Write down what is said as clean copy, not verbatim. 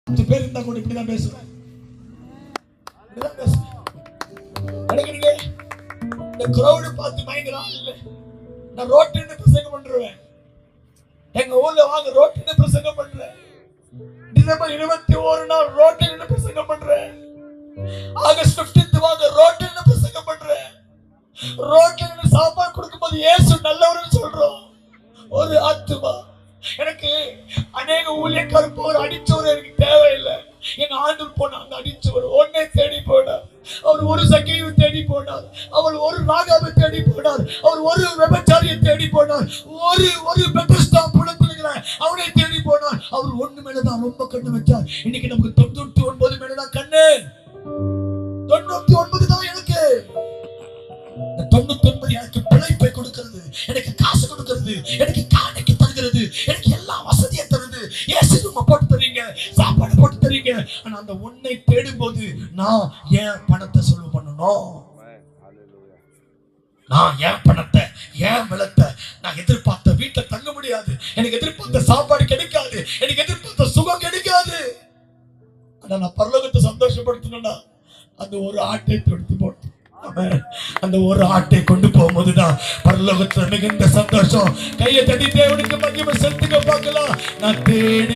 10 பேர் இருந்தா கூட இப்படிதான் பேசுவேன். நினைக்கிறீங்க இந்த கிரௌடு பார்த்து பயங்கரம் இல்லை. நான் ரோட்டுன்னு பிரசங்கம் பண்றேன். எங்க ஊர்ல வாங்க ரோட்டுன்னு பிரசங்கம் பண்றேன். டிசம்பர் 21 நாள் ரோட்டுன்னு பிரசங்கம் பண்றேன். ஆகஸ்ட் 15 வாங்க ரோட்டுன்னு பிரசங்கம் பண்றேன். ரோட்டுன்னு சாப்பாடு கொடுக்கும்போது இயேசு நல்லவர்னு சொல்றோம். ஒரு ஆத்துமா எனக்கு அநேக ஊழியக்காரர் போற அடிச்சவர் எனக்கு தேவையில்லை. எங்க ஆண்டவர் போனாங்க அடிச்சவர் ஒன்னே தேடி போனார். அவர் ஒரு சகையை தேடி போனார். அவர் ஒரு ராகாவை தேடி போனார். அவர் ஒரு விபச்சாரியை தேடி போனார். ஒரு பெத்தஸ்தா புலத்துல அவனை தேடி போனார். அவர் ஒண்ணு மேலதான் ரொம்ப கண்ணு வச்சார். இன்னைக்கு நமக்கு 99 மேலதான் கண்ணு. 99 தான் எனக்கு. 99 எனக்கு பிழைப்பை கொடுக்கிறது, எனக்கு காசு கொடுக்கிறது, எனக்கு காணிக்கை தருகிறது, எனக்கு எல்லா வசதியை தருது. இயேசு போட்டு தரீங்க, சாப்பாடு போட்டு தரீங்க. ஆனா அந்த ஒன்னை தேடும் போது நான் ஏன் பணத்தை செலவு பண்ணணும்? நான் ஏன் பணத்தை ஏன் பலத்தை நான் எதிர்பார்த்த வீட்டுல தங்க முடியாது. எனக்கு எதிர்பார்த்த சாப்பாடு கிடைக்காது. எனக்கு எதிர்பார்த்த சுகம் கிடைக்காது. ஆனா நான் பரலோகத்தை சந்தோஷப்படுத்தணும்னா அந்த ஒரு ஆட்டை எடுத்து போட்டு அந்த ஒரு ஆட்டை கொண்டு போகும்போதுதான் பரலோகத்துல மிகுந்த சந்தோஷம். கையை தட்டி தேவனுக்கு மகிமை செலுத்துங்க பார்க்கலாம். நான் தேடி